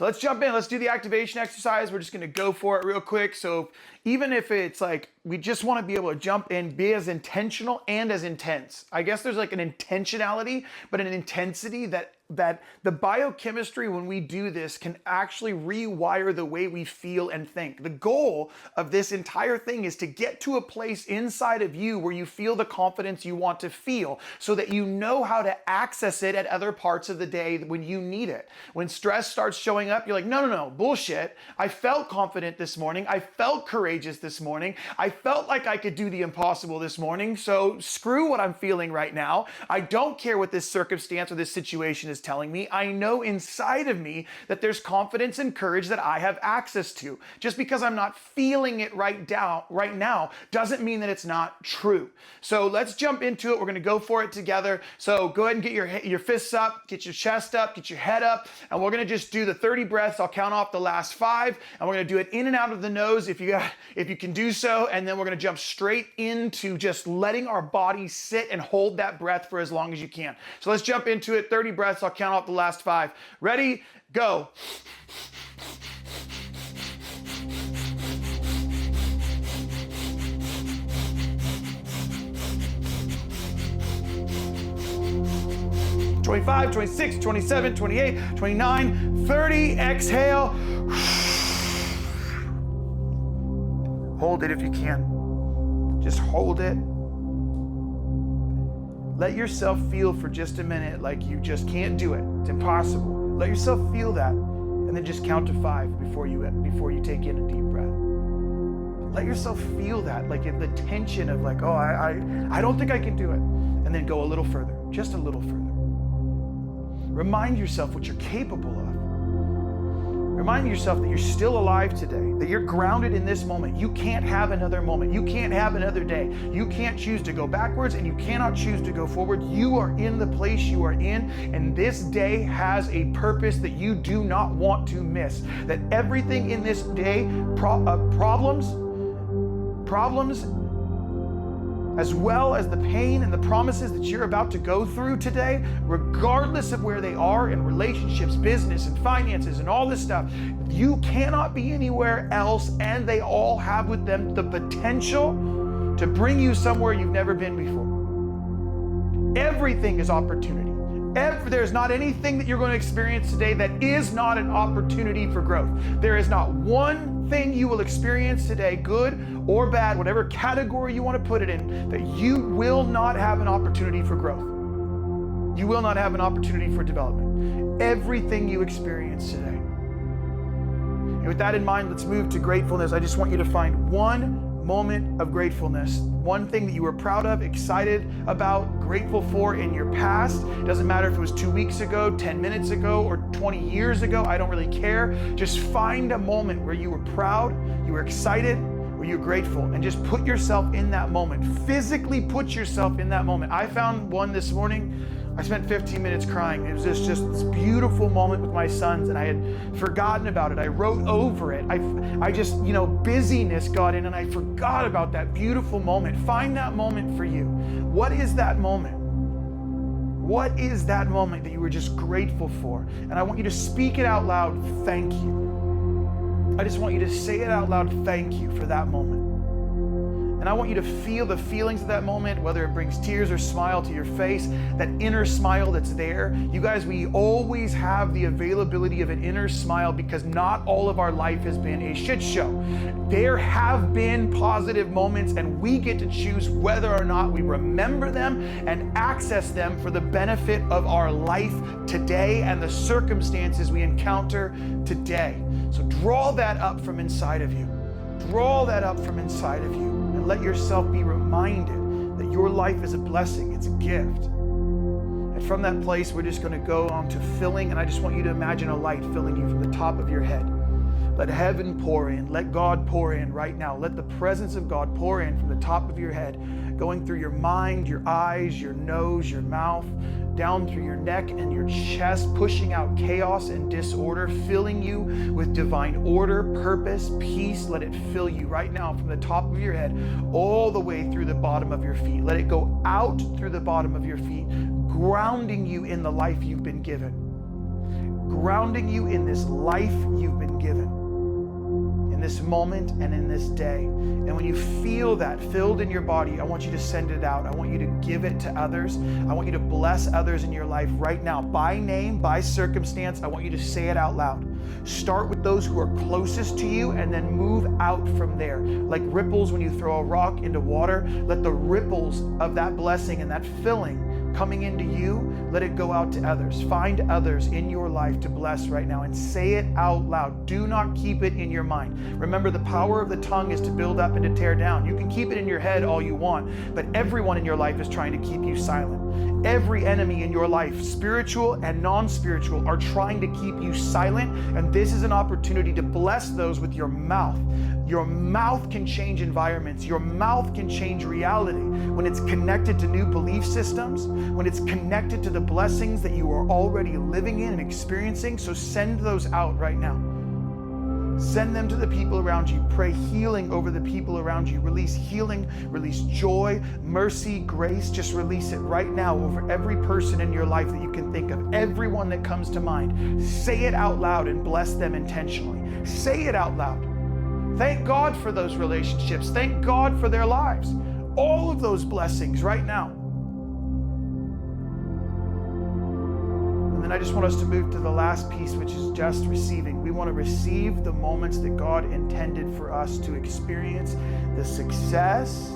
So let's jump in. Let's do the activation exercise. We're just going to go for it real quick. So even if it's like, we just want to be able to jump in, be as intentional and as intense. I guess there's like an intentionality, but an intensity that the biochemistry, when we do this, can actually rewire the way we feel and think. The goal of this entire thing is to get to a place inside of you where you feel the confidence you want to feel, so that you know how to access it at other parts of the day when you need it. When stress starts showing up, you're like, no, bullshit. I felt confident this morning. I felt courageous this morning. I felt like I could do the impossible this morning. So screw what I'm feeling right now. I don't care what this circumstance or this situation is telling me. I know inside of me that there's confidence and courage that I have access to. Just because I'm not feeling it right now doesn't mean that it's not true. So let's jump into it. We're going to go for it together. So go ahead and get your fists up, get your chest up, get your head up, and we're going to just do the 30 breaths. I'll count off the last 5, and we're going to do it in and out of the nose if you can do so, and then we're going to jump straight into just letting our body sit and hold that breath for as long as you can. So let's jump into it. 30 breaths. I'll count off the last 5. Ready? Go. "25, 26, 27, 28, 29, 30. Exhale. Hold it if you can. Just hold it. Let yourself feel for just a minute like you just can't do it. It's impossible. Let yourself feel that, and then just count to 5 before you take in a deep breath. Let yourself feel that, like the tension of like, oh, I don't think I can do it. And then go a little further, just a little further. Remind yourself what you're capable of. Remind yourself that you're still alive today, that you're grounded in this moment. You can't have another moment. You can't have another day. You can't choose to go backwards, and you cannot choose to go forward. You are in the place you are in, and this day has a purpose that you do not want to miss. That everything in this day, problems, as well as the pain and the promises that you're about to go through today, regardless of where they are in relationships, business, and finances, and all this stuff, you cannot be anywhere else, and they all have with them the potential to bring you somewhere you've never been before. Everything is opportunity. There's not anything that you're going to experience today that is not an opportunity for growth. There is not one thing you will experience today, good or bad, whatever category you want to put it in, that you will not have an opportunity for growth. You will not have an opportunity for development. Everything you experience today. And with that in mind, let's move to gratefulness. I just want you to find one moment of gratefulness, one thing that you were proud of, excited about, grateful for in your past. It doesn't matter if it was 2 weeks ago, 10 minutes ago, or 20 years ago. I don't really care. Just find a moment where you were proud, you were excited, or you're grateful, and just put yourself in that moment. Physically put yourself in that moment. I found one this morning. I spent 15 minutes crying. It was just this beautiful moment with my sons, and I had forgotten about it. I wrote over it. I just, busyness got in, and I forgot about that beautiful moment. Find that moment for you. What is that moment? What is that moment that you were just grateful for? And I want you to speak it out loud. Thank you. I just want you to say it out loud. Thank you for that moment. And I want you to feel the feelings of that moment, whether it brings tears or smile to your face, that inner smile that's there. You guys, we always have the availability of an inner smile because not all of our life has been a shit show. There have been positive moments, and we get to choose whether or not we remember them and access them for the benefit of our life today and the circumstances we encounter today. So draw that up from inside of you. Draw that up from inside of you. And let yourself be reminded that your life is a blessing, it's a gift. And from that place, we're just going to go on to filling, and I just want you to imagine a light filling you from the top of your head. Let heaven pour in, let God pour in right now. Let the presence of God pour in from the top of your head, going through your mind, your eyes, your nose, your mouth, down through your neck and your chest, pushing out chaos and disorder, filling you with divine order, purpose, peace. Let it fill you right now from the top of your head all the way through the bottom of your feet. Let it go out through the bottom of your feet, grounding you in the life you've been given. grounding you in this life you've been given, in this moment and in this day. And when you feel that filled in your body, I want you to send it out. I want you to give it to others. I want you to bless others in your life right now, by name, by circumstance. I want you to say it out loud. Start with those who are closest to you and then move out from there. Like ripples when you throw a rock into water, let the ripples of that blessing and that filling coming into you, let it go out to others. Find others in your life to bless right now and say it out loud. Do not keep it in your mind. Remember, the power of the tongue is to build up and to tear down. You can keep it in your head all you want, but everyone in your life is trying to keep you silent. Every enemy in your life, spiritual and non-spiritual, are trying to keep you silent, and this is an opportunity to bless those with your mouth. Your mouth can change environments. Your mouth can change reality when it's connected to new belief systems, when it's connected to the blessings that you are already living in and experiencing. So send those out right now. Send them to the people around you. Pray healing over the people around you. Release healing, release joy, mercy, grace. Just release it right now over every person in your life that you can think of, everyone that comes to mind. Say it out loud and bless them intentionally. Say it out loud. Thank God for those relationships. Thank God for their lives. All of those blessings right now. And then I just want us to move to the last piece, which is just receiving. We want to receive the moments that God intended for us to experience, the success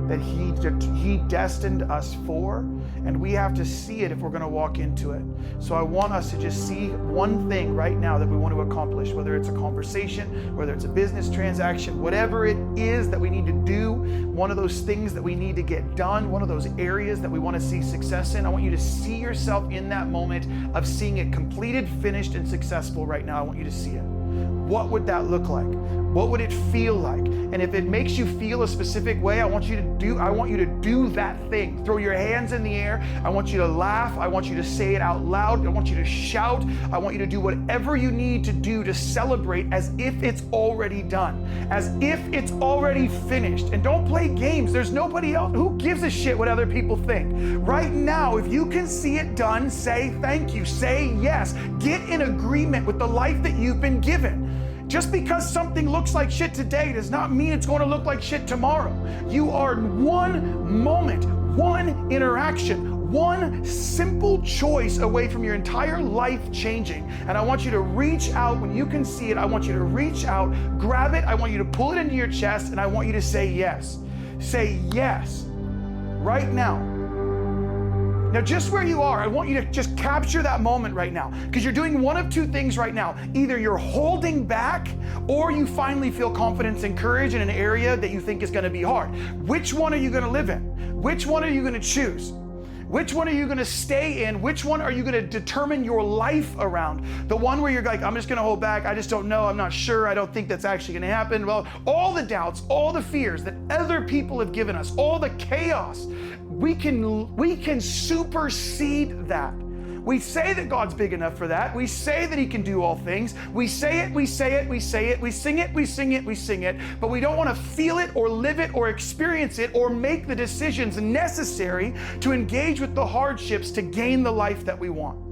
that He destined us for, and we have to see it if we're going to walk into it. So I want us to just see one thing right now that we want to accomplish, whether it's a conversation, whether it's a business transaction, whatever it is that we need to do, one of those things that we need to get done, one of those areas that we want to see success in. I want you to see yourself in that moment of seeing it completed, finished, and successful right now. I want you to see it. What would that look like? What would it feel like? And if it makes you feel a specific way, I want you to do that thing. Throw your hands in the air. I want you to laugh. I want you to say it out loud. I want you to shout. I want you to do whatever you need to do to celebrate as if it's already done, as if it's already finished. And don't play games. There's nobody else. Who gives a shit what other people think? Right now, if you can see it done, say thank you. Say yes. Get in agreement with the life that you've been given. Just because something looks like shit today does not mean it's going to look like shit tomorrow. You are one moment, one interaction, one simple choice away from your entire life changing. And I want you to reach out when you can see it. I want you to reach out, grab it. I want you to pull it into your chest, and I want you to say yes. Say yes right now. Now, just where you are, I want you to just capture that moment right now, because you're doing one of two things right now. Either you're holding back, or you finally feel confidence and courage in an area that you think is going to be hard. Which one are you going to live in? Which one are you going to choose? Which one are you going to stay in? Which one are you going to determine your life around? The one where you're like, I'm just going to hold back. I just don't know. I'm not sure. I don't think that's actually going to happen. Well, all the doubts, all the fears that other people have given us, all the chaos, we can supersede that. We say that God's big enough for that. We say that He can do all things. We say it, we say it, we say it, we sing it, we sing it, we sing it, but we don't want to feel it or live it or experience it or make the decisions necessary to engage with the hardships to gain the life that we want.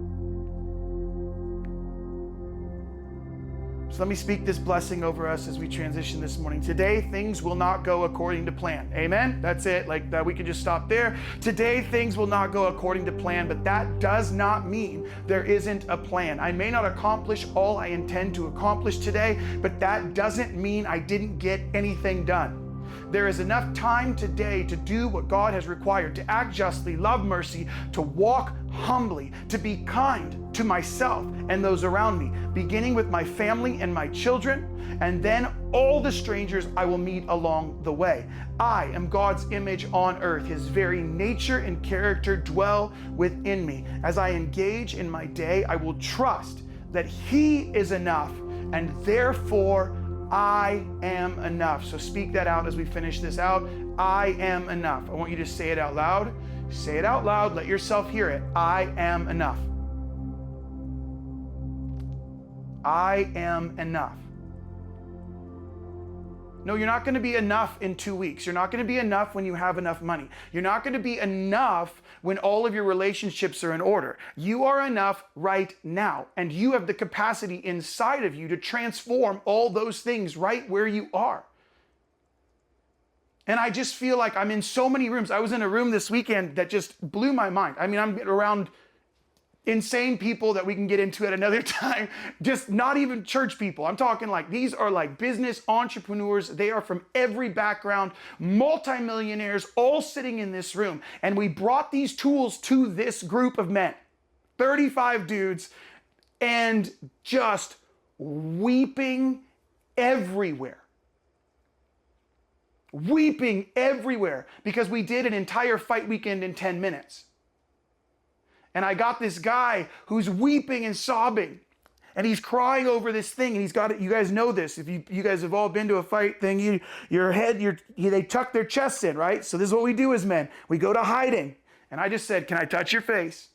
So let me speak this blessing over us as we transition this morning. Today, things will not go according to plan. Amen? That's it. Like that, we can just stop there. Today, things will not go according to plan, but that does not mean there isn't a plan. I may not accomplish all I intend to accomplish today, but that doesn't mean I didn't get anything done. There is enough time today to do what God has required, to act justly, love mercy, to walk humbly, to be kind to myself and those around me, beginning with my family and my children, and then all the strangers I will meet along the way. I am God's image on earth. His very nature and character dwell within me. As I engage in my day, I will trust that He is enough, and therefore I am enough. So speak that out as we finish this out. I am enough. I want you to say it out loud. Say it out loud. Let yourself hear it. I am enough. I am enough. No, you're not going to be enough in 2 weeks. You're not going to be enough when you have enough money. You're not going to be enough when all of your relationships are in order. You are enough right now, and you have the capacity inside of you to transform all those things right where you are. And I just feel like I'm in so many rooms. I was in a room this weekend that just blew my mind. I mean, I'm around insane people that we can get into at another time, just not even church people. I'm talking like these are like business entrepreneurs. They are from every background, multimillionaires, all sitting in this room. And we brought these tools to this group of men, 35 dudes, and just weeping everywhere. Weeping everywhere because we did an entire fight weekend in 10 minutes. And I got this guy who's weeping and sobbing, and he's crying over this thing, and he's got it. You guys know this. If you guys have all been to a fight thing, they tuck their chests in, right? So this is what we do as men. We go to hiding. And I just said, "Can I touch your face?"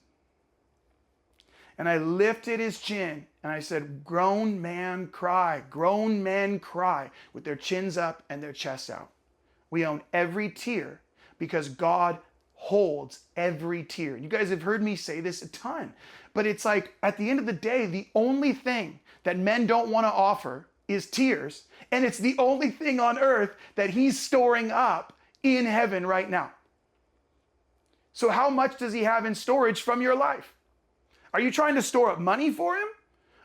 And I lifted his chin, and I said, "Grown man cry. Grown men cry with their chins up and their chests out." We own every tear because God holds every tear. You guys have heard me say this a ton, but it's like at the end of the day, the only thing that men don't want to offer is tears, and it's the only thing on earth that he's storing up in heaven right now. So how much does he have in storage from your life? Are you trying to store up money for him?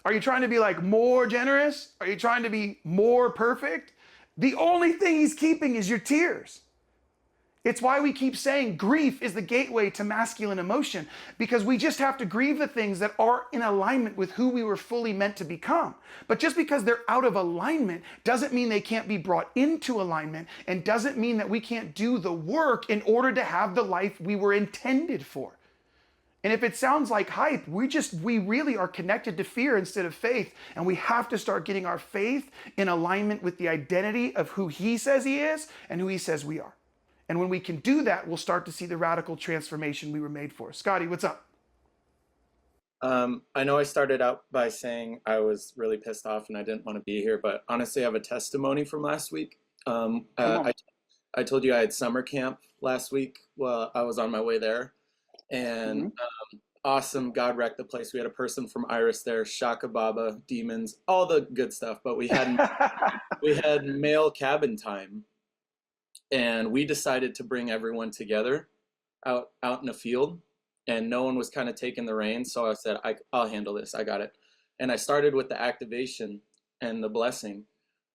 Are you trying to be like more generous? Are you trying to be more perfect? The only thing he's keeping is your tears. It's why we keep saying grief is the gateway to masculine emotion, because we just have to grieve the things that are in alignment with who we were fully meant to become. But just because they're out of alignment doesn't mean they can't be brought into alignment, and doesn't mean that we can't do the work in order to have the life we were intended for. And if it sounds like hype, we really are connected to fear instead of faith. And we have to start getting our faith in alignment with the identity of who he says he is and who he says we are. And when we can do that, we'll start to see the radical transformation we were made for. Scotty, what's up? I know I started out by saying I was really pissed off and I didn't want to be here, but honestly, I have a testimony from last week. I told you I had summer camp last week. Well, I was on my way there, and awesome. God wrecked the place. We had a person from Iris there, Shaka Baba, demons, all the good stuff. But we had male cabin time. And we decided to bring everyone together out in a field, and no one was kind of taking the reins. So I said, I'll handle this. I got it. And I started with the activation and the blessing.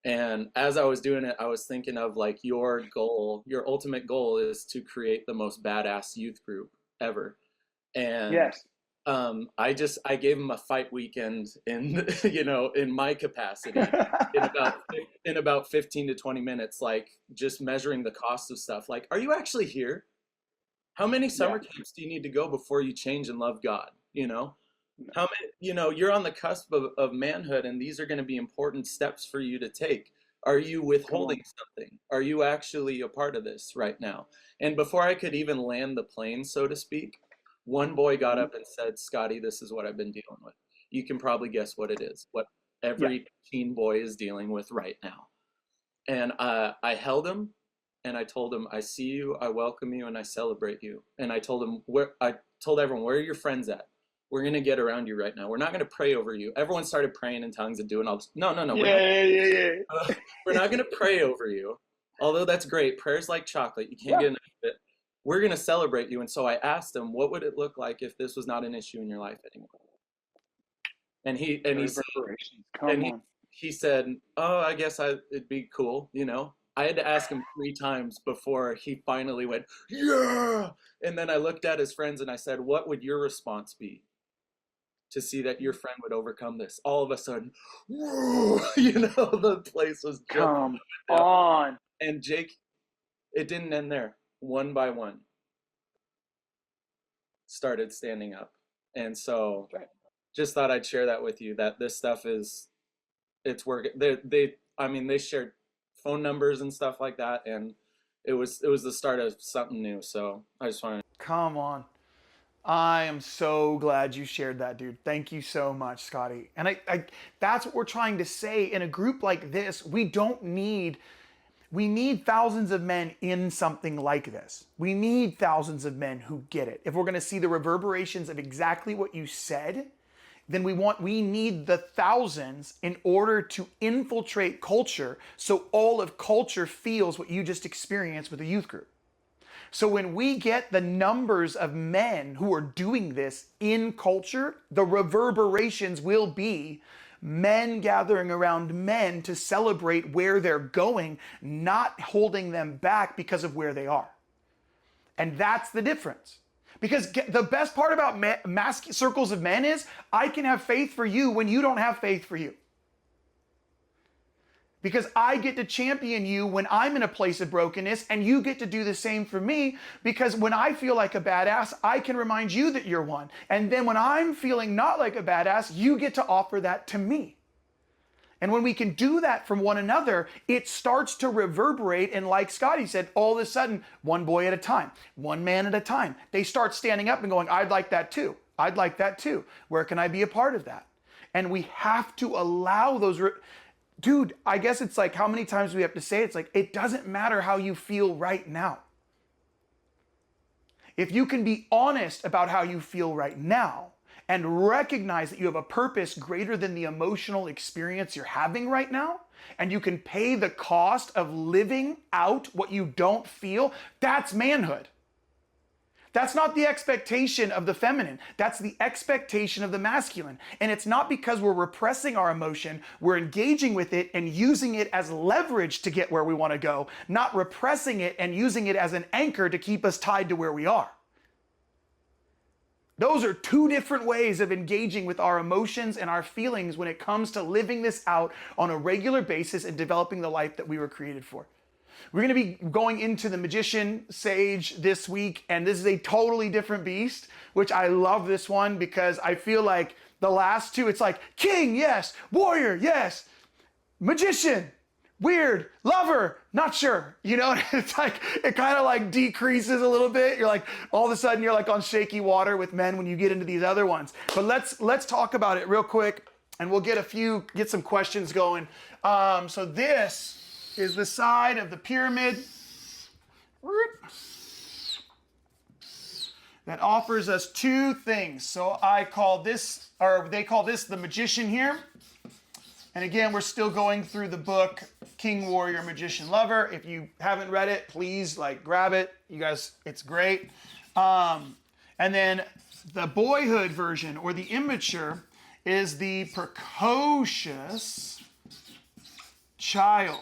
And as I was doing it, I was thinking of like your goal, your ultimate goal is to create the most badass youth group ever. And yes. I gave him a fight weekend in, in my capacity in about 15 to 20 minutes, like just measuring the cost of stuff. Like, are you actually here? How many summer camps do you need to go before you change and love God? How many, you're on the cusp of manhood, and these are going to be important steps for you to take. Are you withholding something? Are you actually a part of this right now? And before I could even land the plane, so to speak, one boy got up and said, "Scotty, this is what I've been dealing with." You can probably guess what it is, what every teen boy is dealing with right now. And I held him and I told him, "I see you, I welcome you, and I celebrate you." And I told him, I told everyone, "Where are your friends at? We're going to get around you right now. We're not going to pray over you." Everyone started praying in tongues and doing all this. No. We're not going to pray over you. Although that's great. Prayer's like chocolate. You can't get enough of it. We're going to celebrate you. And so I asked him, what would it look like if this was not an issue in your life anymore? And he said, "Oh, I guess it'd be cool." I had to ask him 3 times before he finally went, "Yeah." And then I looked at his friends and I said, "What would your response be to see that your friend would overcome this?" All of a sudden, the place was jumping. Come on. And Jake, it didn't end there. One by one started standing up. And so just thought I'd share that with you, that this stuff it's working. They shared phone numbers and stuff like that, and it was the start of something new. So I just wanted to... Come on. I am so glad you shared that, dude. Thank you so much, Scotty. And I that's what we're trying to say. In a group like this, we don't need We need thousands of men in something like this. We need thousands of men who get it. If we're going to see the reverberations of exactly what you said, then we need the thousands in order to infiltrate culture so all of culture feels what you just experienced with a youth group. So when we get the numbers of men who are doing this in culture, the reverberations will be men gathering around men to celebrate where they're going, not holding them back because of where they are. And that's the difference. Because the best part about circles of men is I can have faith for you when you don't have faith for you. Because I get to champion you when I'm in a place of brokenness, and you get to do the same for me, because when I feel like a badass, I can remind you that you're one. And then when I'm feeling not like a badass, you get to offer that to me. And when we can do that from one another, it starts to reverberate. And like Scotty said, all of a sudden, one boy at a time, one man at a time, they start standing up and going, I'd like that too. I'd like that too. Where can I be a part of that? And we have to allow those. Dude, I guess it's like how many times we have to say it? It's like, it doesn't matter how you feel right now. If you can be honest about how you feel right now and recognize that you have a purpose greater than the emotional experience you're having right now, and you can pay the cost of living out what you don't feel, that's manhood. That's not the expectation of the feminine. That's the expectation of the masculine. And it's not because we're repressing our emotion, we're engaging with it and using it as leverage to get where we want to go, not repressing it and using it as an anchor to keep us tied to where we are. Those are two different ways of engaging with our emotions and our feelings when it comes to living this out on a regular basis and developing the life that we were created for. We're going to be going into the Magician Sage this week, and this is a totally different beast, which I love this one because I feel like the last two, it's like king, yes, warrior, yes, magician, weird, lover, not sure. You know, it's like, it kind of like decreases a little bit. You're like, all of a sudden you're like on shaky water with men when you get into these other ones. But let's talk about it real quick, and we'll get some questions going. So this is the side of the pyramid that offers us two things. So I call this, or they call this the magician here. And again, we're still going through the book, King, Warrior, Magician, Lover. If you haven't read it, please grab it. You guys, it's great. And then the boyhood version, or the immature, is the precocious child.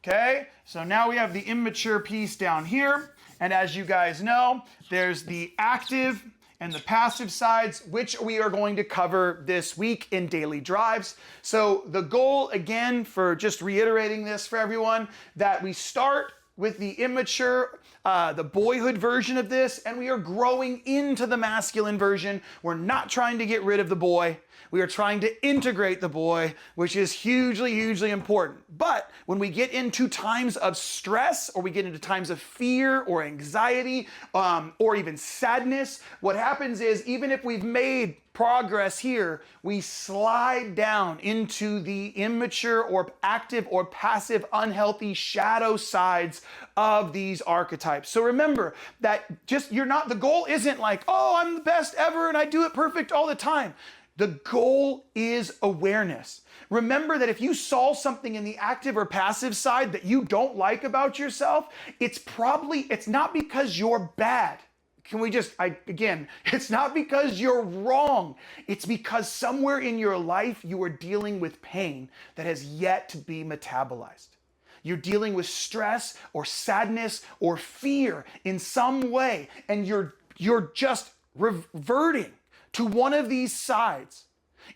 Okay, so now we have the immature piece down here. And as you guys know, there's the active and the passive sides, which we are going to cover this week in daily drives. So the goal, again, for just reiterating this for everyone, that we start with the immature, the boyhood version of this, and we are growing into the masculine version. We're not trying to get rid of the boy. We are trying to integrate the boy, which is hugely, hugely important. But when we get into times of stress, or we get into times of fear or anxiety, or even sadness, what happens is, even if we've made progress here, we slide down into the immature or active or passive, unhealthy shadow sides of these archetypes. So remember that the goal isn't like, oh, I'm the best ever and I do it perfect all the time. The goal is awareness. Remember that if you saw something in the active or passive side that you don't like about yourself, it's not because you're bad. It's not because you're wrong. It's because somewhere in your life you are dealing with pain that has yet to be metabolized. You're dealing with stress or sadness or fear in some way, and you're just reverting to one of these sides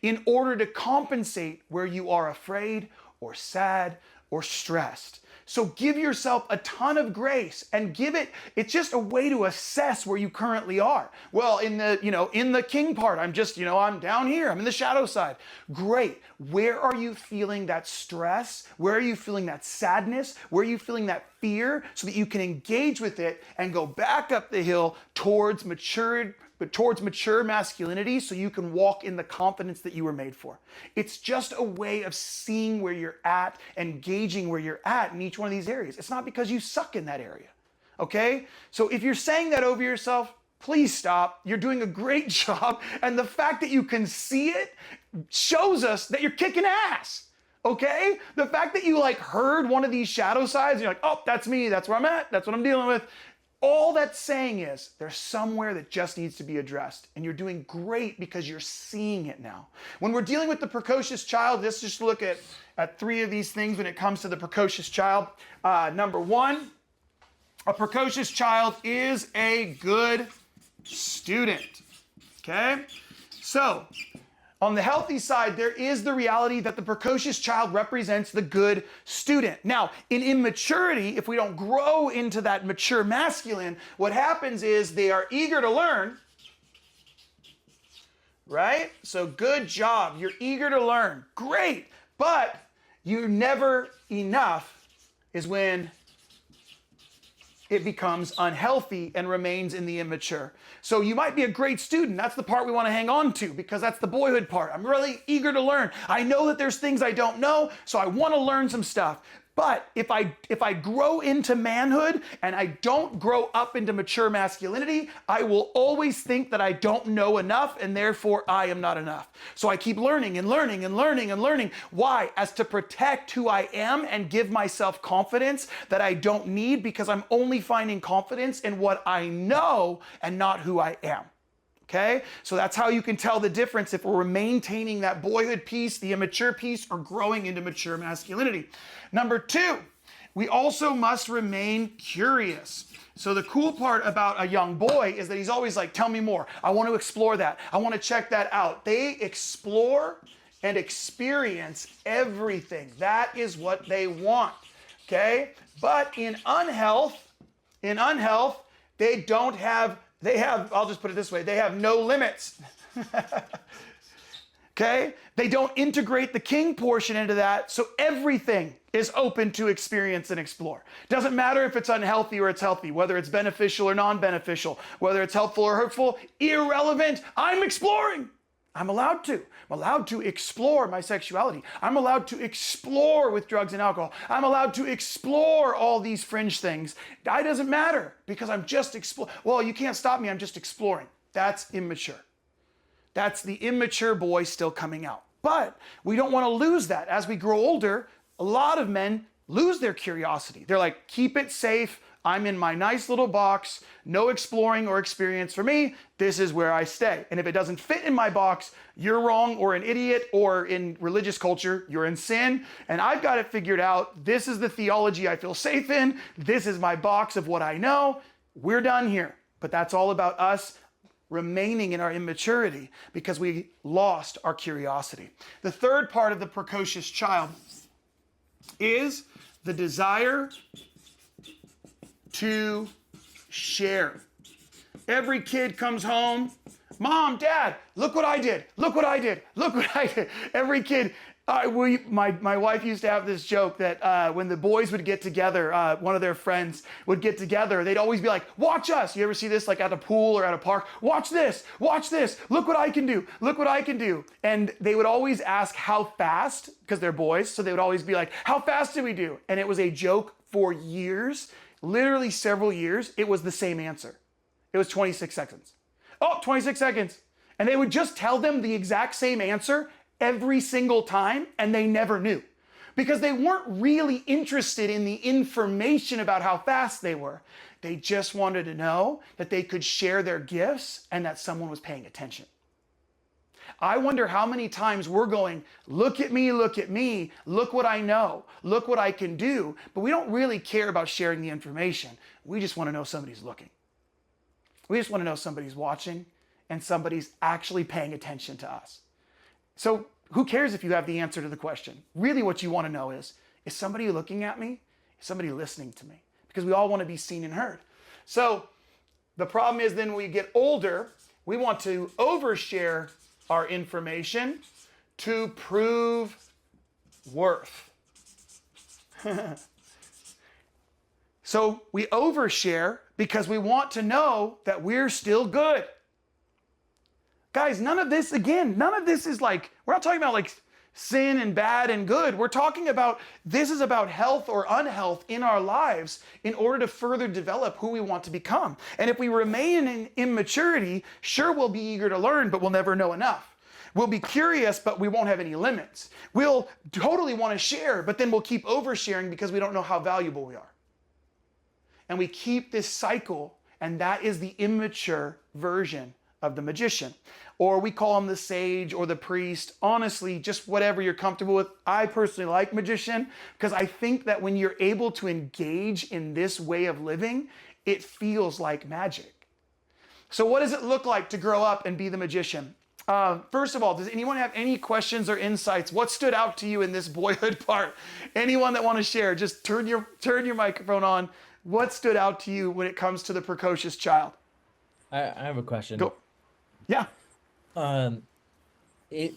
in order to compensate where you are afraid or sad or stressed. So give yourself a ton of grace and it's just a way to assess where you currently are. Well, in the king part, I'm down here, I'm in the shadow side. Great. Where are you feeling that stress? Where are you feeling that sadness? Where are you feeling that fear, so that you can engage with it and go back up the hill towards matured, but towards mature masculinity so you can walk in the confidence that you were made for. It's just a way of seeing where you're at and gauging where you're at in each one of these areas. It's not because you suck in that area, okay? So if you're saying that over yourself, please stop. You're doing a great job, and the fact that you can see it shows us that you're kicking ass. Okay? The fact that you like heard one of these shadow sides and you're like, oh, that's me, that's where I'm at, that's what I'm dealing with. All that's saying is there's somewhere that just needs to be addressed. And you're doing great because you're seeing it now. When we're dealing with the precocious child, let's just look at 3 of these things when it comes to the precocious child. Number 1, a precocious child is a good student. Okay? So, on the healthy side, there is the reality that the precocious child represents the good student. Now, in immaturity, if we don't grow into that mature masculine, what happens is they are eager to learn, right? So good job, you're eager to learn, great, but you're never enough is when it becomes unhealthy and remains in the immature. So you might be a great student. That's the part we want to hang on to because that's the boyhood part. I'm really eager to learn. I know that there's things I don't know, so I want to learn some stuff. But if I grow into manhood and I don't grow up into mature masculinity, I will always think that I don't know enough and therefore I am not enough. So I keep learning and learning and learning and learning. Why? As to protect who I am and give myself confidence that I don't need because I'm only finding confidence in what I know and not who I am. Okay? So that's how you can tell the difference if we're maintaining that boyhood piece, the immature piece, or growing into mature masculinity. Number 2, we also must remain curious. So the cool part about a young boy is that he's always like, tell me more. I want to explore that. I want to check that out. They explore and experience everything. That is what they want. Okay? But in unhealth, they have, I'll just put it this way, they have no limits. Okay? They don't integrate the king portion into that, so everything is open to experience and explore. Doesn't matter if it's unhealthy or it's healthy, whether it's beneficial or non-beneficial, whether it's helpful or hurtful, irrelevant. I'm exploring. I'm allowed to. I'm allowed to explore my sexuality. I'm allowed to explore with drugs and alcohol. I'm allowed to explore all these fringe things. That doesn't matter because I'm just exploring. Well, you can't stop me. I'm just exploring. That's immature. That's the immature boy still coming out. But we don't want to lose that. As we grow older, a lot of men lose their curiosity. They're like, keep it safe. I'm in my nice little box, no exploring or experience for me. This is where I stay. And if it doesn't fit in my box, you're wrong or an idiot, or in religious culture, you're in sin. And I've got it figured out. This is the theology I feel safe in. This is my box of what I know. We're done here. But that's all about us remaining in our immaturity because we lost our curiosity. The third part of the precocious child is the desire to share. Every kid comes home, Mom, Dad, look what I did. Look what I did. Look what I did. Every kid, my wife used to have this joke that when the boys would get together, one of their friends would get together, they'd always be like, watch us. You ever see this like at a pool or at a park? Watch this, look what I can do, look what I can do. And they would always ask how fast, because they're boys, so they would always be like, how fast did we do? And it was a joke for years, literally several years. It was the same answer. It was 26 seconds. Oh, 26 seconds. And they would just tell them the exact same answer every single time, and they never knew because they weren't really interested in the information about how fast they were. They just wanted to know that they could share their gifts and that someone was paying attention. I wonder how many times we're going, look at me, look what I know, look what I can do, but we don't really care about sharing the information. We just want to know somebody's looking. We just want to know somebody's watching and somebody's actually paying attention to us. So who cares if you have the answer to the question? Really what you want to know is somebody looking at me? Is somebody listening to me? Because we all want to be seen and heard. So the problem is then when we get older, we want to overshare our information to prove worth. So we overshare because we want to know that we're still good. Guys, none of this, again, none of this is like, we're not talking about like sin and bad and good. We're talking about, this is about health or unhealth in our lives in order to further develop who we want to become. And if we remain in immaturity, sure, we'll be eager to learn, but we'll never know enough. We'll be curious, but we won't have any limits. We'll totally want to share, but then we'll keep oversharing because we don't know how valuable we are. And we keep this cycle, and that is the immature version of the magician. Or we call him the sage or the priest. Honestly, just whatever you're comfortable with. I personally like magician because I think that when you're able to engage in this way of living, it feels like magic. So what does it look like to grow up and be the magician? First of all, does anyone have any questions or insights? What stood out to you in this boyhood part? Anyone that want to share, just turn your microphone on. What stood out to you when it comes to the precocious child? I have a question. Go. Yeah. It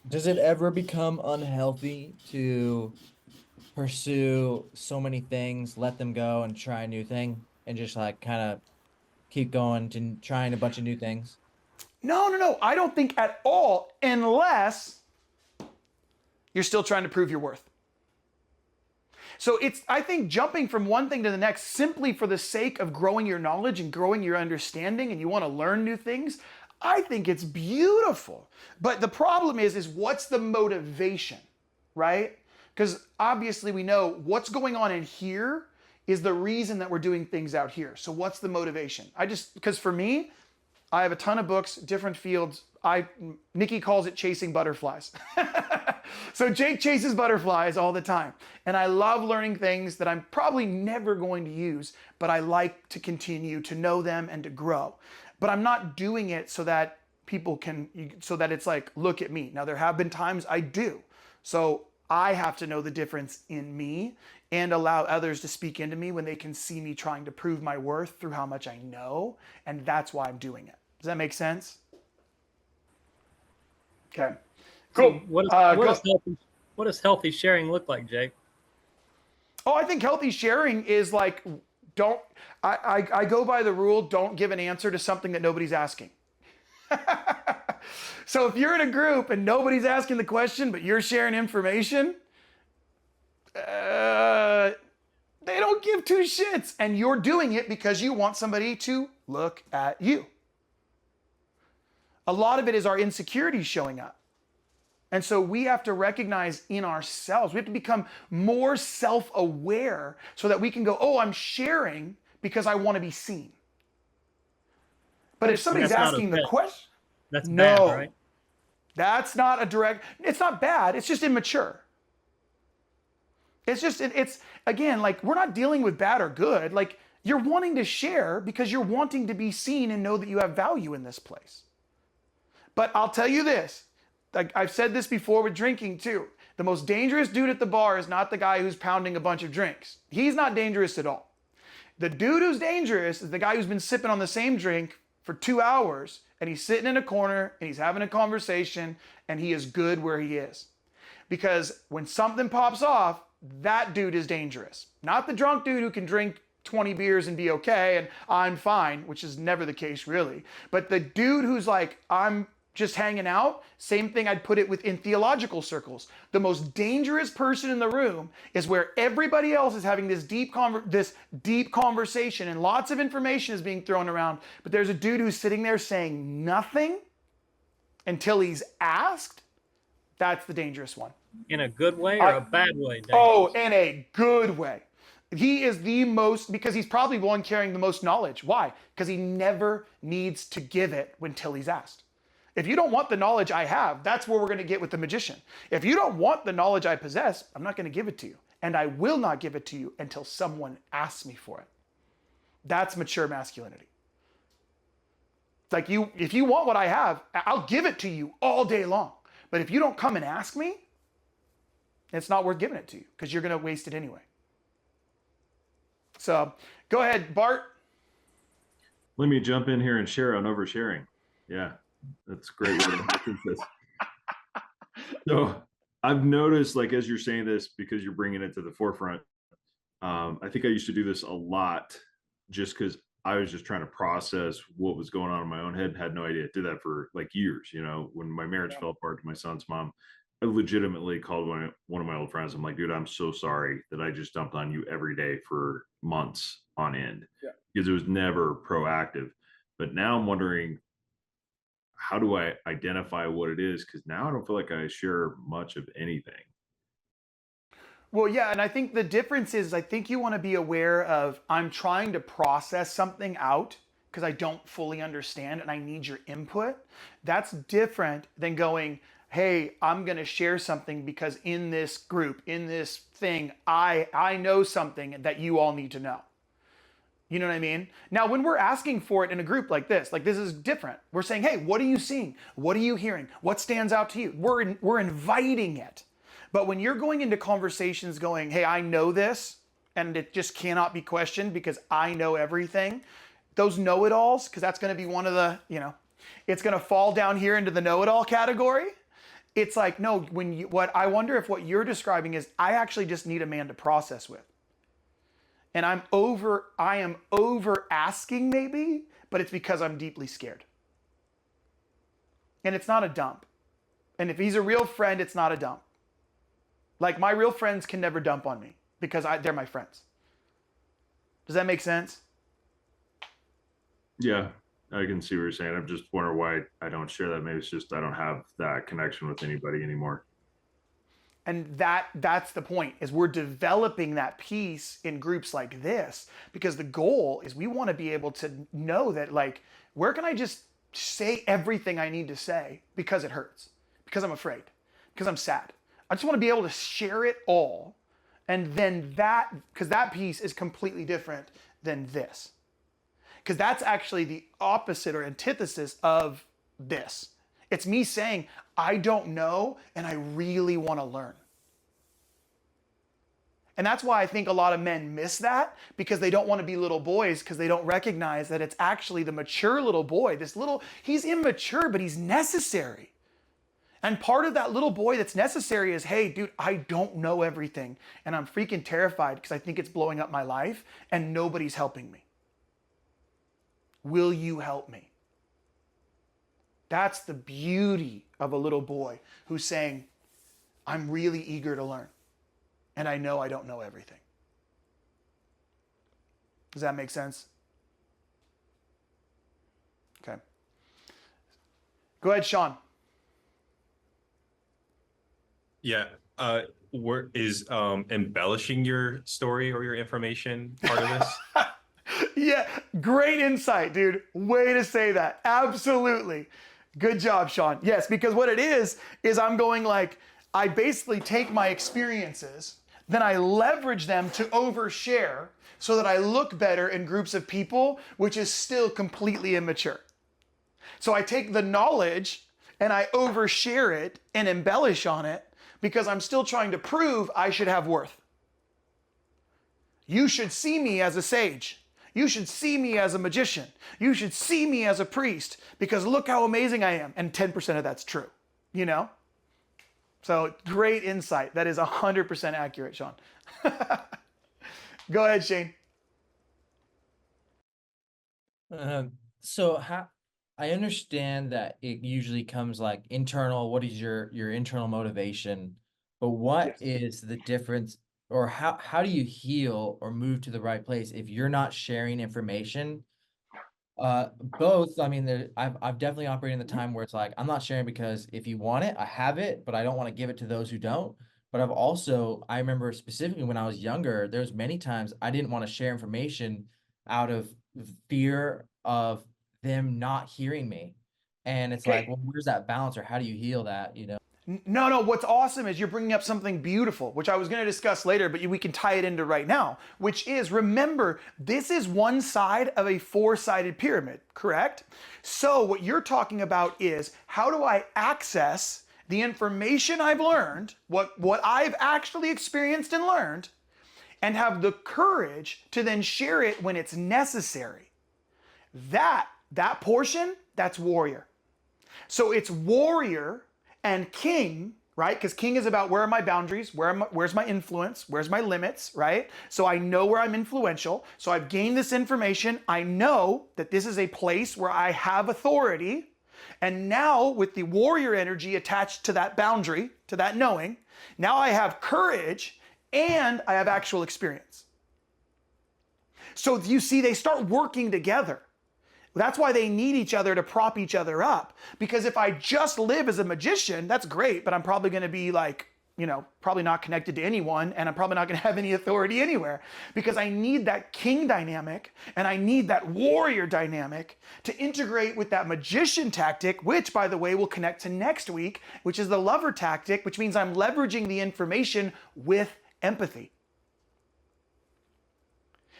does it ever become unhealthy to pursue so many things, let them go and try a new thing and just like kind of keep going to trying a bunch of new things? No. I don't think at all, unless you're still trying to prove your worth. So I think jumping from one thing to the next simply for the sake of growing your knowledge and growing your understanding and you want to learn new things, I think it's beautiful. But the problem is what's the motivation, right? Because obviously we know what's going on in here is the reason that we're doing things out here. So what's the motivation? Because for me, I have a ton of books, different fields. Nikki calls it chasing butterflies. So Jake chases butterflies all the time. And I love learning things that I'm probably never going to use, but I like to continue to know them and to grow. But I'm not doing it so that so that it's like, look at me. Now there have been times I do. So I have to know the difference in me and allow others to speak into me when they can see me trying to prove my worth through how much I know. And that's why I'm doing it. Does that make sense? Okay. Cool. So what does healthy sharing look like, Jake? Oh, I think healthy sharing is like, I go by the rule, don't give an answer to something that nobody's asking. So if you're in a group and nobody's asking the question, but you're sharing information, they don't give two shits. And you're doing it because you want somebody to look at you. A lot of it is our insecurities showing up. And so we have to recognize in ourselves, we have to become more self-aware so that we can go, oh, I'm sharing because I want to be seen. But if somebody's asking the question, that's no, bad, right? That's not a direct, it's not bad, it's just immature. It's again, like we're not dealing with bad or good. Like you're wanting to share because you're wanting to be seen and know that you have value in this place. But I'll tell you this, like I've said this before with drinking too. The most dangerous dude at the bar is not the guy who's pounding a bunch of drinks. He's not dangerous at all. The dude who's dangerous is the guy who's been sipping on the same drink for 2 hours and he's sitting in a corner and he's having a conversation and he is good where he is. Because when something pops off, that dude is dangerous. Not the drunk dude who can drink 20 beers and be okay and I'm fine, which is never the case really. But the dude who's like, I'm just hanging out, same thing I'd put it within theological circles. The most dangerous person in the room is where everybody else is having this deep conversation and lots of information is being thrown around, but there's a dude who's sitting there saying nothing until he's asked. That's the dangerous one. In a good way or a bad way, Dave? Oh, in a good way. He is the most, because he's probably the one carrying the most knowledge. Why? Because he never needs to give it until he's asked. If you don't want the knowledge I have, that's where we're going to get with the magician. If you don't want the knowledge I possess, I'm not going to give it to you. And I will not give it to you until someone asks me for it. That's mature masculinity. It's like if you want what I have, I'll give it to you all day long. But if you don't come and ask me, it's not worth giving it to you because you're going to waste it anyway. So go ahead, Bart. Let me jump in here and share on oversharing. Yeah, that's a great way to think this. So I've noticed, like, as you're saying this, because you're bringing it to the forefront, I think I used to do this a lot just because I was just trying to process what was going on in my own head. Had no idea. Did that for like years. You know, when my marriage fell apart to my son's mom, I legitimately called one of my old friends. I'm like, dude, I'm so sorry that I just dumped on you every day for months on end, Yeah. because it was never proactive. But now I'm wondering, how do I identify what it is? Because now I don't feel like I share much of anything. Well, yeah, and I think the difference is I think you want to be aware of I'm trying to process something out because I don't fully understand and I need your input. That's different than going, hey, I'm going to share something because in this group, in this thing, I know something that you all need to know. You know what I mean? Now, when we're asking for it in a group like this is different. We're saying, hey, what are you seeing? What are you hearing? What stands out to you? We're inviting it. But when you're going into conversations going, hey, I know this, and it just cannot be questioned because I know everything, those know-it-alls, because that's going to be one of the, it's going to fall down here into the know-it-all category. It's like, no, I wonder if what you're describing is I actually just need a man to process with. And I am over asking maybe, but it's because I'm deeply scared. And it's not a dump. And if he's a real friend, it's not a dump. Like my real friends can never dump on me because they're my friends. Does that make sense? Yeah, I can see what you're saying. I'm just wondering why I don't share that. Maybe it's just I don't have that connection with anybody anymore. And that's the point, is we're developing that piece in groups like this because the goal is we want to be able to know that, like, where can I just say everything I need to say because it hurts, because I'm afraid, because I'm sad. I just want to be able to share it all. And then because that piece is completely different than this. Because that's actually the opposite or antithesis of this. It's me saying, I don't know, and I really want to learn. And that's why I think a lot of men miss that, because they don't want to be little boys, because they don't recognize that it's actually the mature little boy. He's immature, but he's necessary. And part of that little boy that's necessary is, hey, dude, I don't know everything, and I'm freaking terrified because I think it's blowing up my life, and nobody's helping me. Will you help me? That's the beauty of a little boy who's saying, I'm really eager to learn, and I know I don't know everything. Does that make sense? Okay. Go ahead, Sean. Yeah. Where is embellishing your story or your information part of this? Yeah, great insight, dude. Way to say that. Absolutely. Good job, Sean. Yes, because what it is I'm going like, I basically take my experiences, then I leverage them to overshare so that I look better in groups of people, which is still completely immature. So I take the knowledge and I overshare it and embellish on it because I'm still trying to prove I should have worth. You should see me as a sage. You should see me as a magician. You should see me as a priest because look how amazing I am. And 10% of that's true, So great insight. That is 100% accurate, Sean. Go ahead, Shane. So I understand that it usually comes like internal. What is your internal motivation? But what is the difference, or how do you heal or move to the right place if you're not sharing information? Both. I mean, I've definitely operated in the time where it's like I'm not sharing because if you want it, I have it, but I don't want to give it to those who don't. But I remember specifically when I was younger, there's many times I didn't want to share information out of fear of them not hearing me. And it's like, well, where's that balance, or how do you heal that, No, what's awesome is you're bringing up something beautiful, which I was going to discuss later, but we can tie it into right now, which is, remember, this is one side of a four-sided pyramid, correct? So what you're talking about is, how do I access the information I've learned, what I've actually experienced and learned, and have the courage to then share it when it's necessary? That portion, that's warrior. So it's warrior and king, right? Because king is about where are my boundaries, where's my influence, where's my limits, right? So I know where I'm influential. So I've gained this information. I know that this is a place where I have authority. And now with the warrior energy attached to that boundary, to that knowing, now I have courage and I have actual experience. So you see, they start working together. That's why they need each other to prop each other up. Because if I just live as a magician, that's great, but I'm probably going to be like, probably not connected to anyone, and I'm probably not going to have any authority anywhere, because I need that king dynamic and I need that warrior dynamic to integrate with that magician tactic, which, by the way, will connect to next week, which is the lover tactic, which means I'm leveraging the information with empathy.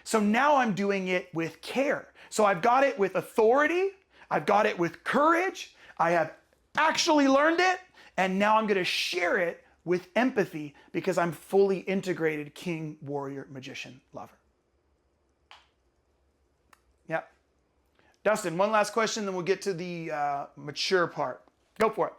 So now I'm doing it with care. So I've got it with authority, I've got it with courage, I have actually learned it, and now I'm going to share it with empathy because I'm fully integrated king, warrior, magician, lover. Yep. Dustin, one last question, then we'll get to the mature part. Go for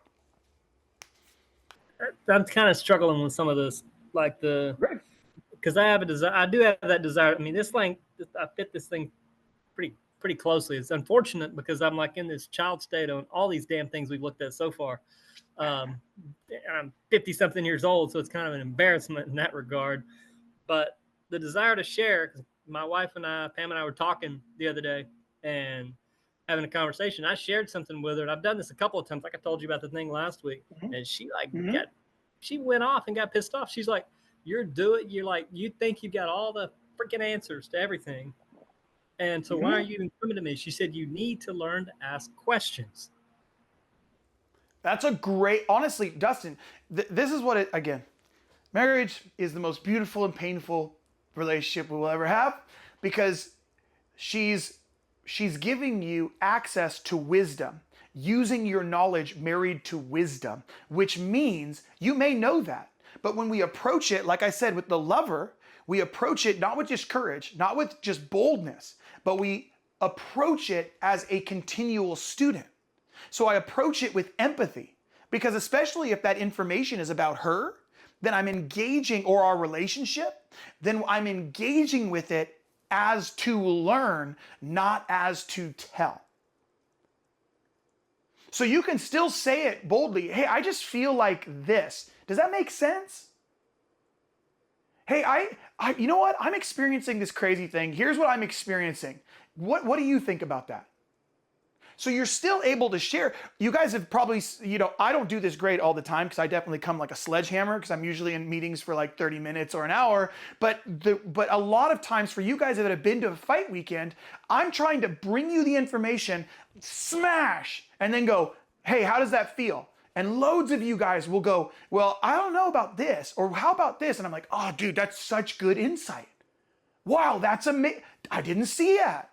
it. I'm kind of struggling with some of this, like because I have a desire. I do have that desire. I mean, this thing, I fit this thing pretty closely. It's unfortunate because I'm like in this child state on all these damn things we've looked at so far. I'm 50 something years old, so it's kind of an embarrassment in that regard. But the desire to share, 'cause my wife and Pam and I were talking the other day and having a conversation. I shared something with her, and I've done this a couple of times, like I told you about the thing last week. And she she went off and got pissed off. She's like, you think you got all the freaking answers to everything. And so why are you even coming to me? She said, you need to learn to ask questions. That's a great, honestly, Dustin, this is what again, marriage is the most beautiful and painful relationship we will ever have because she's giving you access to wisdom, using your knowledge married to wisdom, which means you may know that. But when we approach it, like I said, with the lover, we approach it not with just courage, not with just boldness, but we approach it as a continual student. So I approach it with empathy because especially if that information is about her, then I'm engaging, or our relationship, then I'm engaging with it as to learn, not as to tell. So you can still say it boldly. Hey, I just feel like this. Does that make sense? Hey, you know what? I'm experiencing this crazy thing. Here's what I'm experiencing. What do you think about that? So you're still able to share. You guys have probably, I don't do this great all the time because I definitely come like a sledgehammer because I'm usually in meetings for like 30 minutes or an hour. But a lot of times for you guys that have been to a fight weekend, I'm trying to bring you the information, smash, and then go, hey, how does that feel? And loads of you guys will go, well, I don't know about this, or how about this? And I'm like, oh, dude, that's such good insight. Wow, that's amazing. I didn't see that.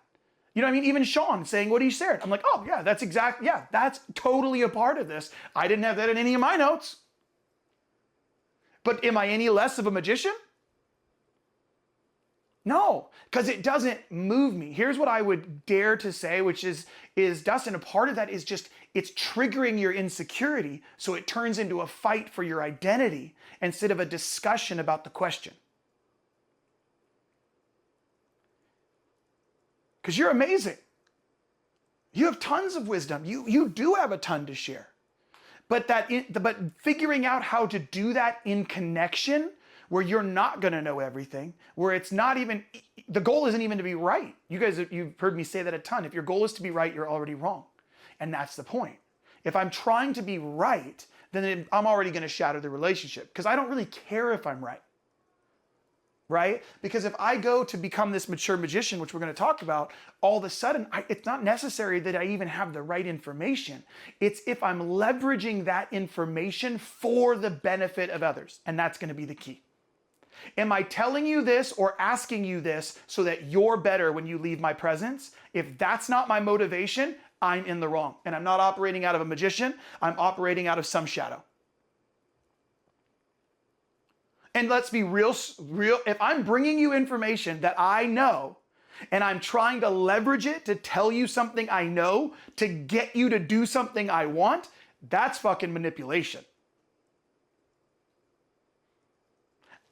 You know what I mean? Even Sean saying what he shared. I'm like, oh yeah, that's totally a part of this. I didn't have that in any of my notes. But am I any less of a magician? No, because it doesn't move me. Here's what I would dare to say, which is Dustin, a part of that is just, it's triggering your insecurity, so it turns into a fight for your identity instead of a discussion about the question. Because you're amazing. You have tons of wisdom. You do have a ton to share. But figuring out how to do that in connection, where you're not going to know everything, where it's not even, the goal isn't even to be right. You've heard me say that a ton. If your goal is to be right, you're already wrong. And that's the point. If I'm trying to be right, then I'm already going to shatter the relationship because I don't really care if I'm right. Right? Because if I go to become this mature magician, which we're going to talk about, all of a sudden, it's not necessary that I even have the right information. It's if I'm leveraging that information for the benefit of others. And that's going to be the key. Am I telling you this or asking you this so that you're better when you leave my presence? If that's not my motivation, I'm in the wrong. And I'm not operating out of a magician. I'm operating out of some shadow. And let's be real. If I'm bringing you information that I know and I'm trying to leverage it to tell you something I know to get you to do something I want, that's fucking manipulation.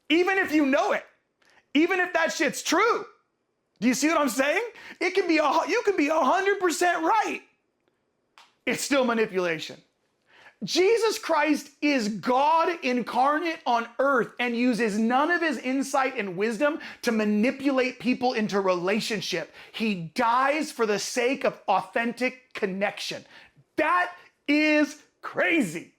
Even if you know it, even if that shit's true. Do you see what I'm saying? You can be 100% right. It's still manipulation. Jesus Christ is God incarnate on earth and uses none of his insight and wisdom to manipulate people into relationship. He dies for the sake of authentic connection. That is crazy.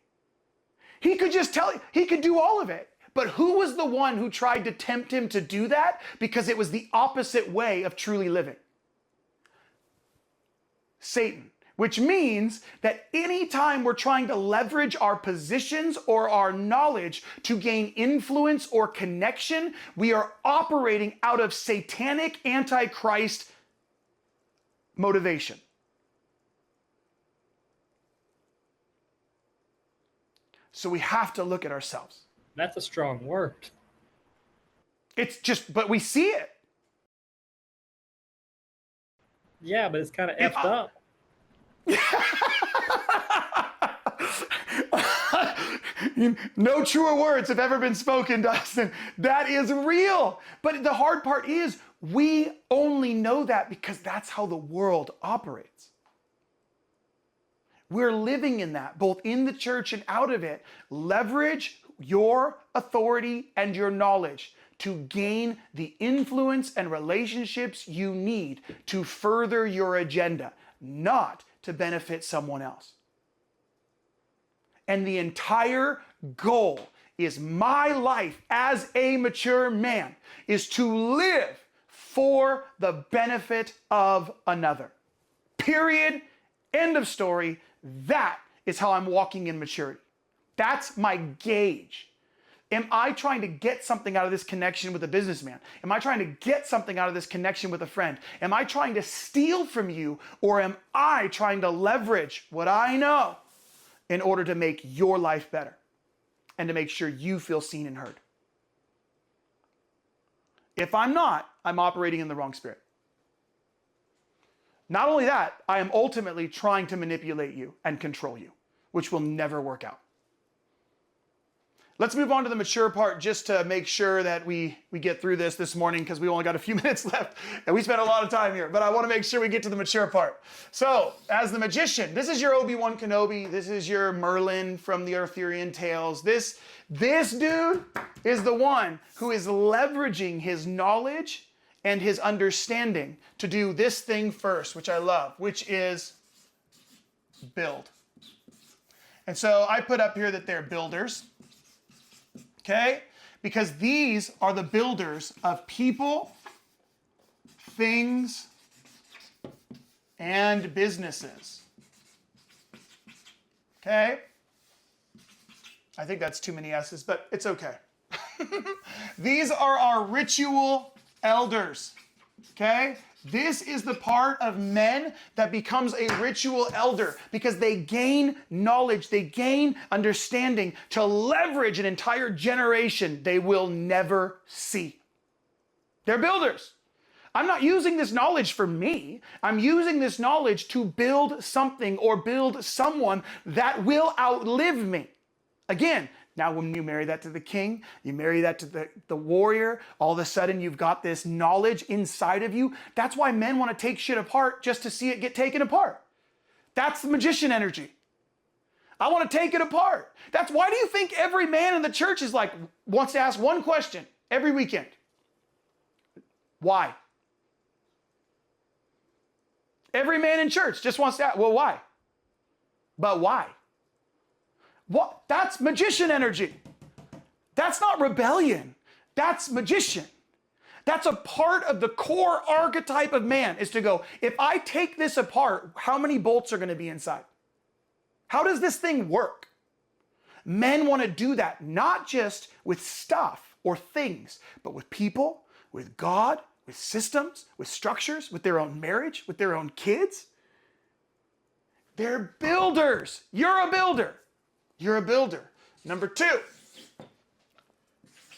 He could just he could do all of it. But who was the one who tried to tempt him to do that? Because it was the opposite way of truly living. Satan. Which means that anytime we're trying to leverage our positions or our knowledge to gain influence or connection, we are operating out of satanic antichrist motivation. So we have to look at ourselves. That's a strong word. It's just, but we see it. Yeah, but it's kind of effed up. No truer words have ever been spoken, Dustin. That is real. But the hard part is we only know that because that's how the world operates. We're living in that, both in the church and out of it. Leverage your authority and your knowledge to gain the influence and relationships you need to further your agenda, not to benefit someone else. And the entire goal is my life as a mature man is to live for the benefit of another. Period. End of story. That is how I'm walking in maturity. That's my gauge. Am I trying to get something out of this connection with a businessman? Am I trying to get something out of this connection with a friend? Am I trying to steal from you, or am I trying to leverage what I know in order to make your life better and to make sure you feel seen and heard? If I'm not, I'm operating in the wrong spirit. Not only that, I am ultimately trying to manipulate you and control you, which will never work out. Let's move on to the mature part just to make sure that we get through this morning, because we only got a few minutes left and we spent a lot of time here, but I want to make sure we get to the mature part. So as the magician, this is your Obi-Wan Kenobi. This is your Merlin from the Arthurian tales. This dude is the one who is leveraging his knowledge and his understanding to do this thing first, which I love, which is build. And so I put up here that they're builders. Okay? Because these are the builders of people, things, and businesses. Okay? I think that's too many S's, but it's okay. These are our ritual elders. Okay? This is the part of men that becomes a ritual elder because they gain knowledge, they gain understanding to leverage an entire generation they will never see. They're builders. I'm not using this knowledge for me. I'm using this knowledge to build something or build someone that will outlive me. Again, now when you marry that to the king, you marry that to the warrior, all of a sudden you've got this knowledge inside of you. That's why men want to take shit apart just to see it get taken apart. That's the magician energy. I want to take it apart. That's why do you think every man in the church is like, wants to ask one question every weekend? Why? Every man in church just wants to ask, well, why? But why? What? That's magician energy. That's not rebellion. That's magician. That's a part of the core archetype of man, is to go, if I take this apart, how many bolts are going to be inside? How does this thing work? Men want to do that, not just with stuff or things, but with people, with God, with systems, with structures, with their own marriage, with their own kids. They're builders. You're a builder. You're a builder. Number 2,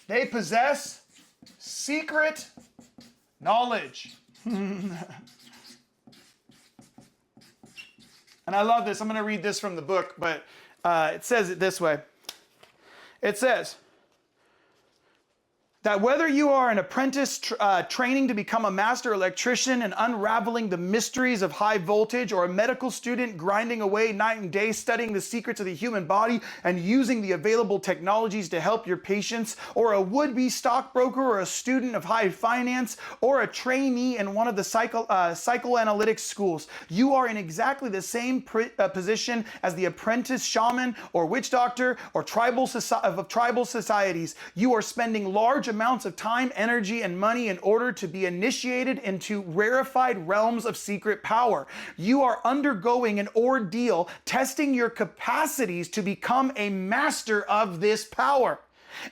they possess secret knowledge. And I love this. I'm going to read this from the book, but it says it this way. It says, That whether you are an apprentice training to become a master electrician and unraveling the mysteries of high voltage, or a medical student grinding away night and day studying the secrets of the human body and using the available technologies to help your patients, or a would-be stockbroker, or a student of high finance, or a trainee in one of the psychoanalytic schools, you are in exactly the same position as the apprentice shaman or witch doctor or tribal societies. You are spending large amounts of time, energy, and money in order to be initiated into rarefied realms of secret power. You are undergoing an ordeal, testing your capacities to become a master of this power.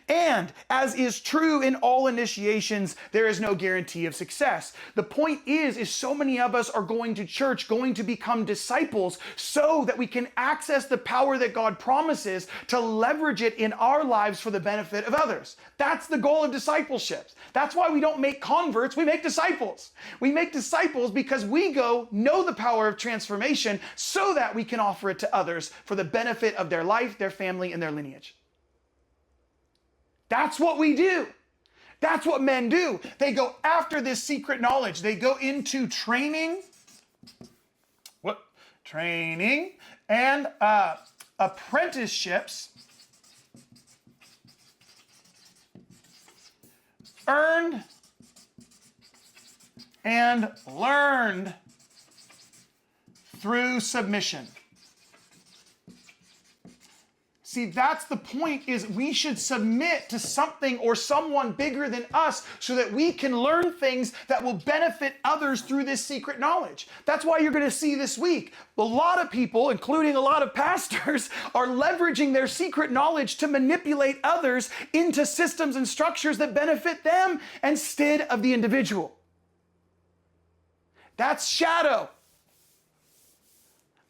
And as is true in all initiations, there is no guarantee of success. The point is so many of us are going to church, going to become disciples so that we can access the power that God promises to leverage it in our lives for the benefit of others. That's the goal of discipleship. That's why we don't make converts, we make disciples. We make disciples because we go know the power of transformation so that we can offer it to others for the benefit of their life, their family, and their lineage. That's what we do. That's what men do. They go after this secret knowledge. They go into training. What? Training and apprenticeships earned and learned through submission. See, that's the point, is we should submit to something or someone bigger than us so that we can learn things that will benefit others through this secret knowledge. That's why you're going to see this week, a lot of people, including a lot of pastors, are leveraging their secret knowledge to manipulate others into systems and structures that benefit them instead of the individual. That's shadow.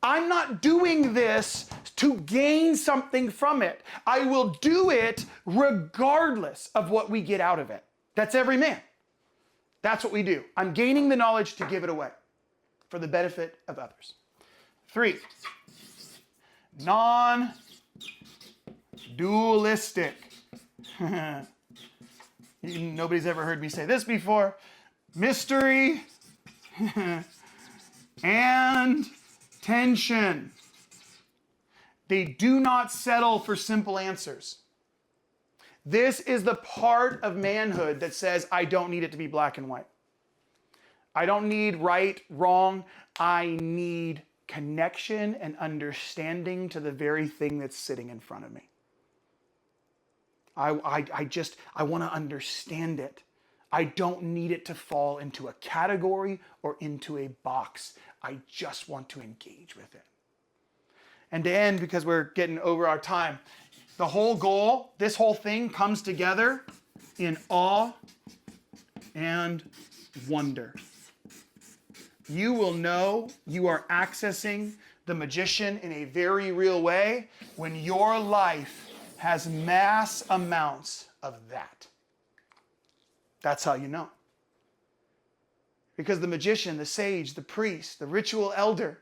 I'm not doing this to gain something from it. I will do it regardless of what we get out of it. That's every man. That's what we do. I'm gaining the knowledge to give it away for the benefit of others. 3, non-dualistic. Nobody's ever heard me say this before. Mystery and tension. They do not settle for simple answers. This is the part of manhood that says, I don't need it to be black and white. I don't need right, wrong. I need connection and understanding to the very thing that's sitting in front of me. I want to understand it. I don't need it to fall into a category or into a box. I just want to engage with it. And to end, because we're getting over our time, the whole goal, this whole thing comes together in awe and wonder. You will know you are accessing the magician in a very real way when your life has mass amounts of that. That's how you know. Because the magician, the sage, the priest, the ritual elder,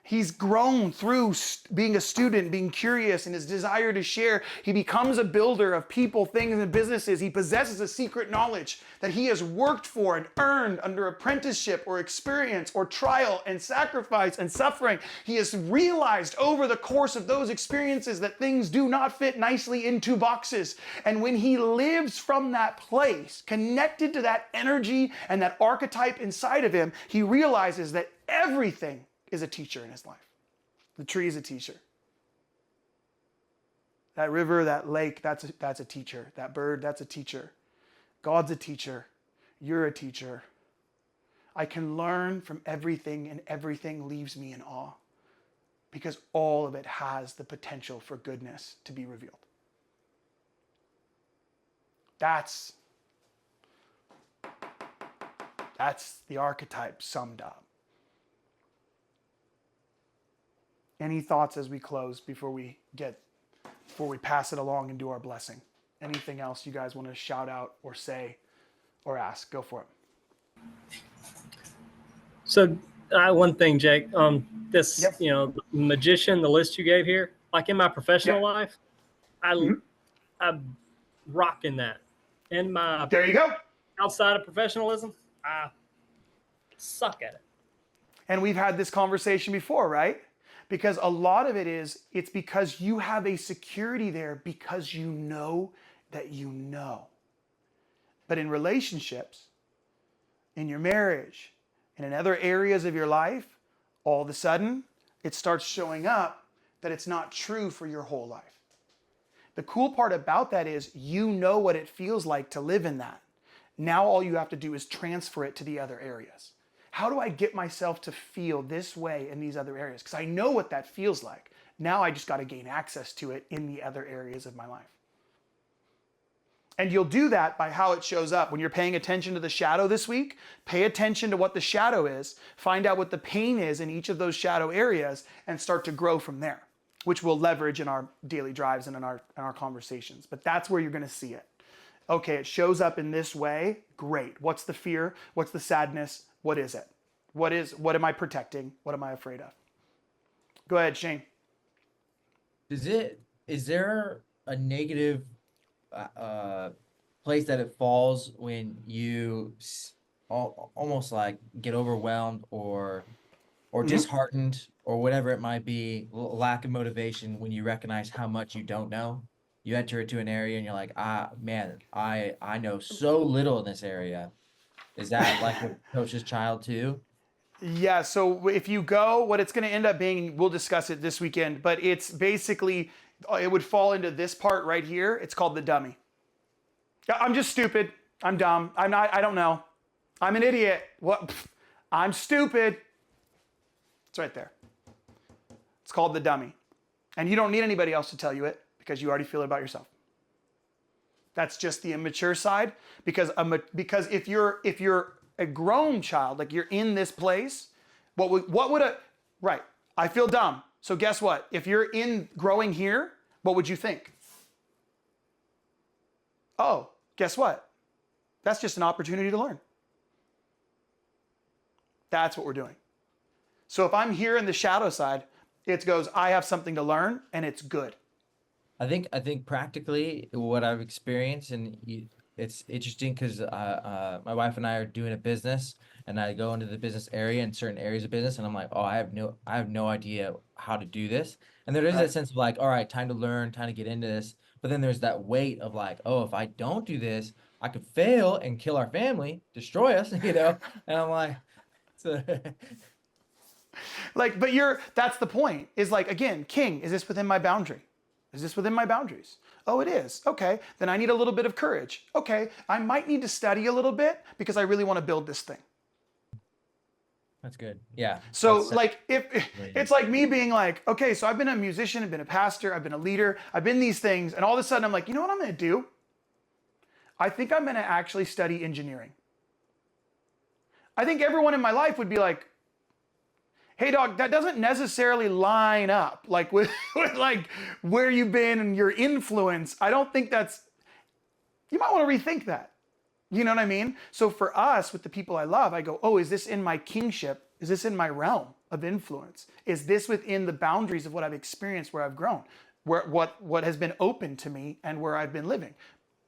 he's grown through being a student, being curious, and his desire to share. He becomes a builder of people, things, and businesses. He possesses a secret knowledge that he has worked for and earned under apprenticeship or experience or trial and sacrifice and suffering. He has realized over the course of those experiences that things do not fit nicely into boxes. And when he lives from that place, connected to that energy and that archetype inside of him, he realizes that everything is a teacher in his life. The tree is a teacher. That river, that lake, that's a teacher. That bird, that's a teacher. God's a teacher. You're a teacher. I can learn from everything, and everything leaves me in awe because all of it has the potential for goodness to be revealed. That's the archetype summed up. Any thoughts as we close before we pass it along and do our blessing? Anything else you guys want to shout out or say or ask? Go for it. So one thing, Jake, this, Yep. the magician, the list you gave here, like in my professional life, I'm rocking that. in my There you go. outside of professionalism, I suck at it. And we've had this conversation before, right? Because a lot of it is, it's because you have a security there because you know that you know. But in relationships, in your marriage, and in other areas of your life, all of a sudden, it starts showing up that it's not true for your whole life. The cool part about that is you know what it feels like to live in that. Now all you have to do is transfer it to the other areas. How do I get myself to feel this way in these other areas? Because I know what that feels like. Now I just got to gain access to it in the other areas of my life. And you'll do that by how it shows up. When you're paying attention to the shadow this week, pay attention to what the shadow is, find out what the pain is in each of those shadow areas, and start to grow from there, which we'll leverage in our daily drives and in our conversations. But that's where you're going to see it. Okay, it shows up in this way. Great. What's the fear? What's the sadness? What is it? What am I protecting? What am I afraid of? Go ahead, Shane. Is there a negative place that it falls when you almost like get overwhelmed or disheartened or whatever it might be, lack of motivation when you recognize how much you don't know? You enter into an area and you're like, man, I know so little in this area. Is that like a coach's child too? Yeah, so if you go, what it's going to end up being, we'll discuss it this weekend, but it's basically, it would fall into this part right here. It's called the dummy. I'm just stupid. I'm dumb. I don't know. I'm an idiot. What? I'm stupid. It's right there. It's called the dummy. And you don't need anybody else to tell you it because you already feel it about yourself. That's just the immature side, because if you're a grown child, like you're in this place, right? I feel dumb. So guess what? If you're in growing here, what would you think? Oh, guess what? That's just an opportunity to learn. That's what we're doing. So if I'm here in the shadow side, it goes, I have something to learn, and it's good. I think practically what I've experienced, and it's interesting because my wife and I are doing a business, and I go into the business area in certain areas of business, and I'm like, oh, I have no idea how to do this. And there is that sense of like, all right, time to learn, time to get into this. But then there's that weight of like, oh, if I don't do this, I could fail and kill our family, destroy us, And I'm like, like, but that's the point. Is like, again, King, is this within my boundary? Is this within my boundaries? Oh, it is. Okay, then I need a little bit of courage. Okay, I might need to study a little bit because I really want to build this thing. That's good. Yeah. So like, if it's like me being like, okay, so I've been a musician, I've been a pastor, I've been a leader, I've been these things, and all of a sudden I'm like, you know what I'm going to do? I think I'm going to actually study engineering. I think everyone in my life would be like, hey dog, that doesn't necessarily line up like with like where you've been and your influence. I don't think you might want to rethink that. You know what I mean? So for us, with the people I love, I go, oh, is this in my kingship? Is this in my realm of influence? Is this within the boundaries of what I've experienced, where I've grown, what has been open to me and where I've been living?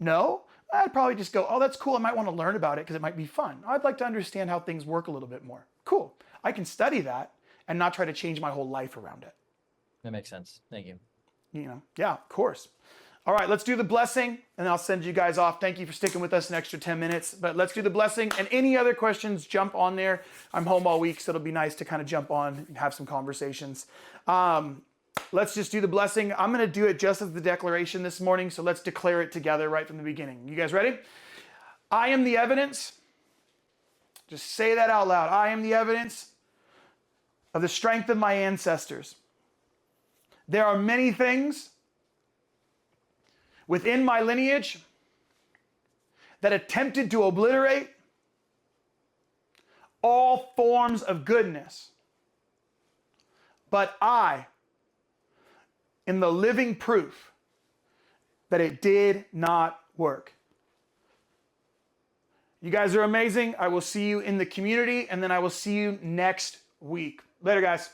No, I'd probably just go, oh, that's cool. I might want to learn about it because it might be fun. I'd like to understand how things work a little bit more. Cool. I can study that and not try to change my whole life around it. That makes sense. Thank you. Yeah, of course. All right, let's do the blessing, and I'll send you guys off. Thank you for sticking with us an extra 10 minutes, but let's do the blessing. And any other questions, jump on there. I'm home all week, so it'll be nice to kind of jump on and have some conversations. Let's just do the blessing. I'm going to do it just as the declaration this morning, so let's declare it together right from the beginning. You guys ready? I am the evidence. Just say that out loud. I am the evidence of the strength of my ancestors. There are many things within my lineage that attempted to obliterate all forms of goodness. But I am the living proof that it did not work. You guys are amazing. I will see you in the community, and then I will see you next week. Later, guys.